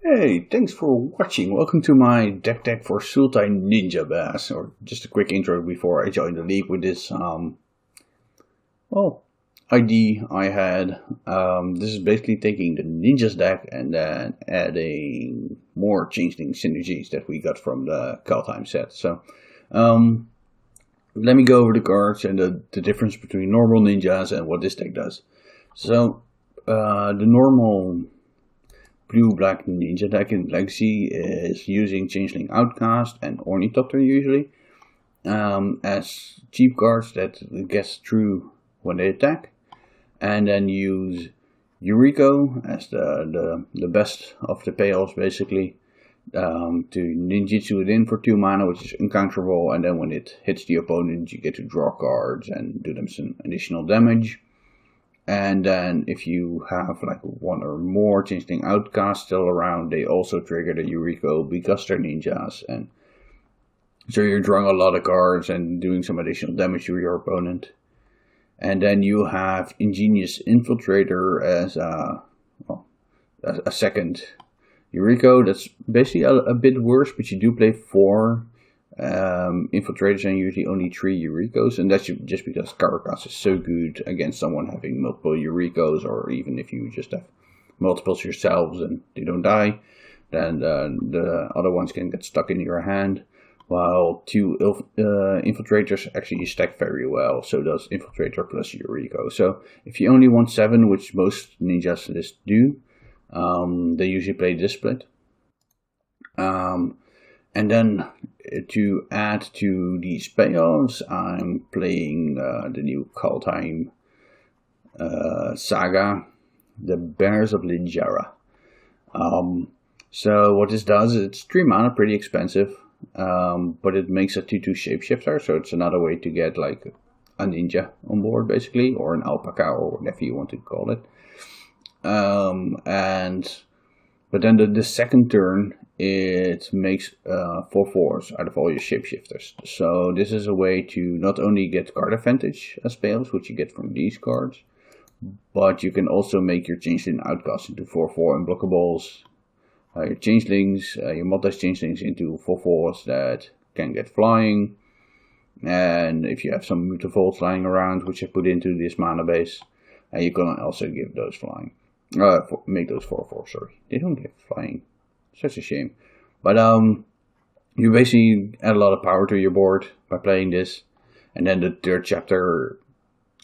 Hey, thanks for watching. Welcome to my deck for Sultai Ninja Bass, or just a quick intro before I joined the league with this well ID I had. This is basically taking the Ninjas deck and then adding more changeling synergies that we got from the Kaldheim set. So let me go over the cards and the difference between normal ninjas and what this deck does. So the normal blue-black ninja deck in Legacy is using Changeling Outcast and Ornithopter usually as cheap cards that gets through when they attack, and then use Yuriko as the best of the payoffs basically to ninjutsu it in for 2 mana, which is uncounterable, and then when it hits the opponent you get to draw cards and do them some additional damage. And then if you have like one or more Changeling Outcasts still around, they also trigger the Yuriko because they're ninjas. And so you're drawing a lot of cards and doing some additional damage to your opponent. And then you have Ingenious Infiltrator as a second Yuriko. That's basically a bit worse, but you do play 4 Infiltrators and usually only 3 Yurikos, and that's just because Carakas is so good against someone having multiple Yurikos, or even if you just have multiples yourselves and they don't die, then the other ones can get stuck in your hand, while 2 Infiltrators actually stack very well, so does Infiltrator plus Yuriko. So if you only want 7, which most ninjas lists do, they usually play this split. And then to add to these payoffs, I'm playing the new Kaldheim saga, the Bears of Littjara. So what this does is it's 3 mana, pretty expensive, but it makes a 2/2 Shapeshifter, so it's another way to get like a ninja on board basically, or an alpaca, or whatever you want to call it. But then the second turn, it makes 4/4s out of all your Shapeshifters. So this is a way to not only get card advantage as payoffs, which you get from these cards, but you can also make your Changeling Outcasts into 4/4 unblockables, your Changelings, your multi-Changelings into 4/4s that can get flying, and if you have some Mutavaults lying around, which I put into this mana base, you can also give those flying. Make those 4/4, sorry. They don't get flying. Such a shame. But you basically add a lot of power to your board by playing this. And then the third chapter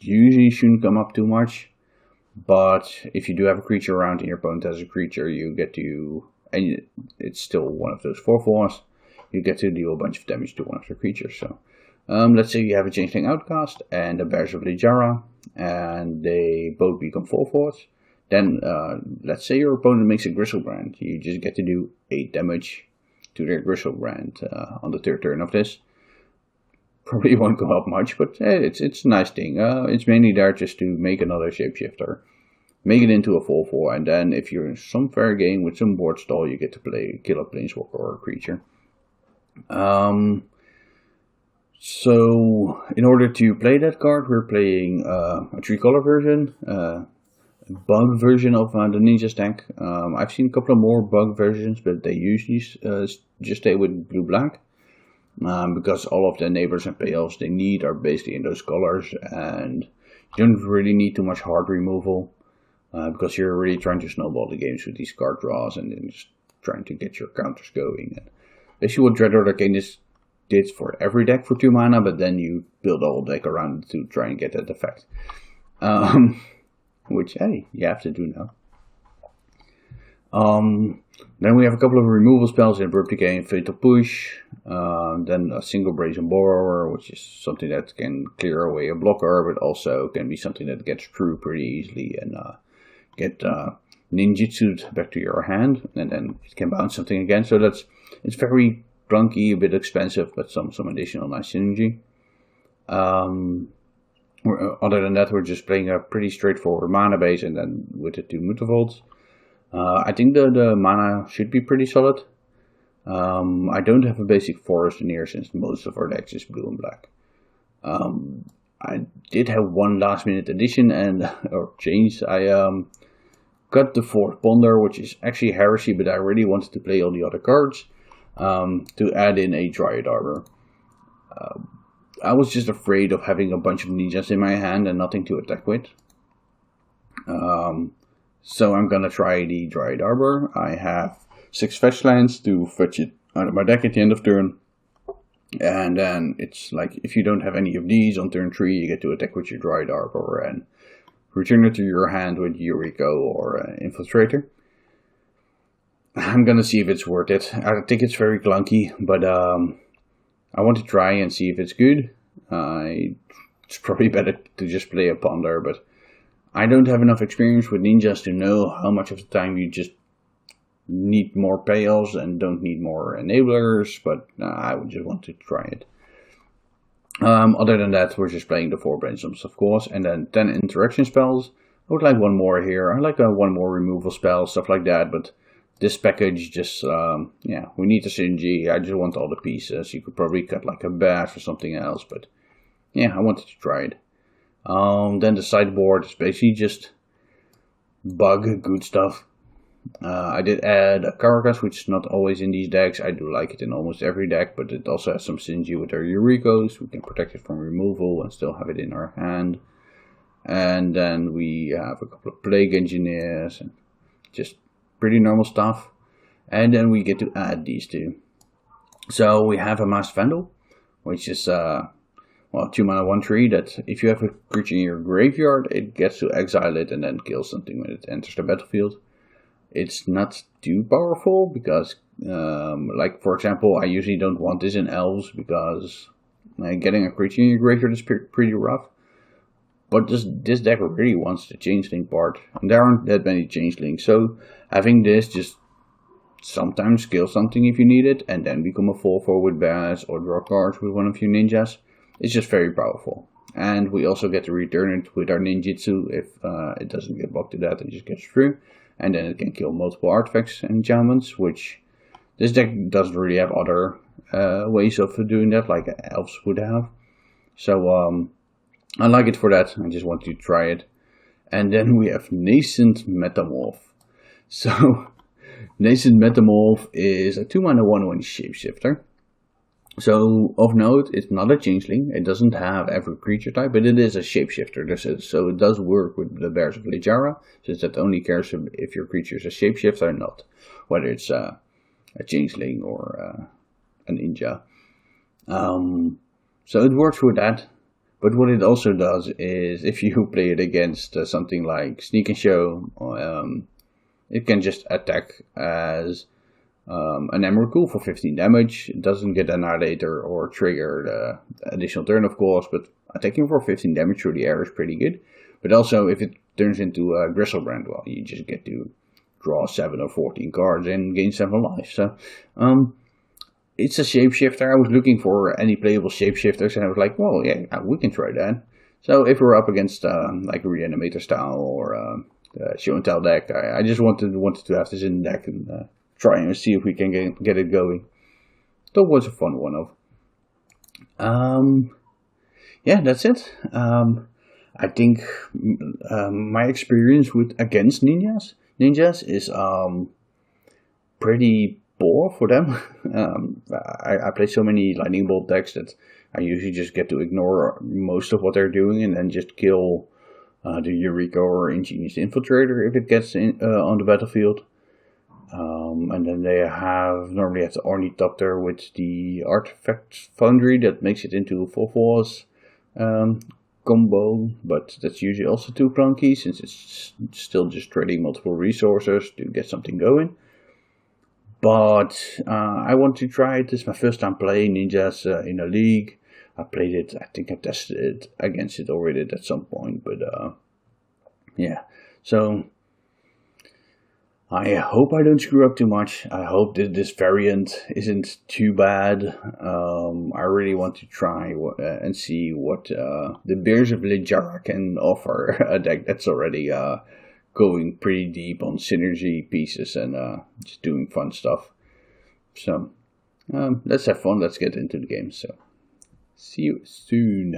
usually shouldn't come up too much. But if you do have a creature around and your opponent has a creature, you get to, and it's still one of those 4/4s, you get to deal a bunch of damage to one of the creatures. So let's say you have a Changeling Outcast and a Bears of Littjara, and they both become 4/4s. Then, let's say your opponent makes a Gristlebrand. You just get to do 8 damage to their Gristlebrand on the third turn of this. Probably won't go up much, but it's a nice thing. It's mainly there just to make another Shapeshifter, make it into a 4/4, and then if you're in some fair game with some board stall, you get to kill a Planeswalker or a creature. So, in order to play that card, we're playing a 3-color version. Bug version of the Ninja stack. I've seen a couple of more bug versions, but they usually just stay with blue-black, because all of the neighbors and payoffs they need are basically in those colors, and you don't really need too much hard removal, because you're really trying to snowball the games with these card draws and then just trying to get your counters going. And basically what Dreadhorde Arcanist did for every deck for 2 mana, but then you build a whole deck around it to try and get that effect. Which, hey, you have to do now. Then we have a couple of removal spells in Replica and Fatal Push. Then a single Brazen Borrower, which is something that can clear away a blocker, but also can be something that gets through pretty easily and get ninjutsu'd back to your hand, and then it can bounce something again. So it's very clunky, a bit expensive, but some additional nice synergy. Other than that, we're just playing a pretty straightforward mana base, and then with the 2 Mutavaults. I think the mana should be pretty solid. I don't have a basic forest in here since most of our decks is blue and black. I did have one last minute addition or change. I cut the 4th Ponder, which is actually heresy, but I really wanted to play all the other cards, to add in a Dryad Arbor. I was just afraid of having a bunch of ninjas in my hand and nothing to attack with. So I'm gonna try the Dryad Arbor. I have 6 fetch lands to fetch it out of my deck at the end of turn. And then it's like, if you don't have any of these on turn 3, you get to attack with your Dryad Arbor and return it to your hand with Eureka or Infiltrator. I'm gonna see if it's worth it. I think it's very clunky, but I want to try and see if it's good. It's probably better to just play a Ponder, but I don't have enough experience with ninjas to know how much of the time you just need more payoffs and don't need more enablers, but I would just want to try it. Other than that, we're just playing the 4 brainstorms, of course, and then 10 interaction spells. I would like one more here. I like one more removal spell, stuff like that, but this package just, yeah, we need a synergy. I just want all the pieces. You could probably cut like a bash or something else, but yeah, I wanted to try it. Then the sideboard is basically just bug good stuff. I did add a Carcass, which is not always in these decks. I do like it in almost every deck, but it also has some synergy with our Eurekos. We can protect it from removal and still have it in our hand. And then we have a couple of Plague Engineers and just pretty normal stuff. And then we get to add these two. So we have a Masked Vandal, which is, well, 2 mana 1/3, that if you have a creature in your graveyard, it gets to exile it and then kill something when it enters the battlefield. It's not too powerful because, like for example, I usually don't want this in Elves because getting a creature in your graveyard is pretty rough. But this deck really wants the Changeling part, and there aren't that many Changelings, so having this just sometimes kill something if you need it, and then become a 4/4 with Bass or draw cards with one of your ninjas, it's just very powerful. And we also get to return it with our ninjutsu if it doesn't get blocked to that and just gets through. And then it can kill multiple artifacts and enchantments, which this deck doesn't really have other ways of doing that, like Elves would have. So I like it for that. I just want to try it. And then we have Nascent Metamorph. So Nascent Metamorph is a 2 mana 1/1 Shapeshifter. So, of note, it's not a Changeling. It doesn't have every creature type, but it is a Shapeshifter. So it does work with the Bears of Littjara, since that only cares if your creature is a Shapeshifter or not, whether it's a Changeling or a Ninja. So it works with that, but what it also does is, if you play it against something like Sneak and Show, it can just attack as an Emrakul for 15 damage. It doesn't get annihilator or trigger the additional turn, of course, but attacking for 15 damage through the air is pretty good. But also, if it turns into a Gristlebrand, well, you just get to draw 7 or 14 cards and gain 7 life. So, it's a Shapeshifter. I was looking for any playable Shapeshifters, and I was like, well, yeah, we can try that. So, if we're up against like a Reanimator style or Show and Tell deck, I just wanted to have this in the deck and try and see if we can get it going. That was a fun one of. Yeah, that's it. I think my experience against ninjas is pretty poor for them. I play so many lightning bolt decks that I usually just get to ignore most of what they're doing and then just kill the Eureka or Ingenious Infiltrator if it gets on the battlefield. And then they normally have the Ornithopter with the Artifact Foundry that makes it into a 4/4 combo, but that's usually also too clunky since it's still just trading multiple resources to get something going. But I want to try it. This is my first time playing ninjas in a league. I played it, I think I tested it against it already at some point, but yeah, so I hope I don't screw up too much. I hope that this variant isn't too bad. I really want to try and see what the Bears of Littjara can offer a deck that's already going pretty deep on synergy pieces and just doing fun stuff. So let's have fun. Let's get into the game. So see you soon.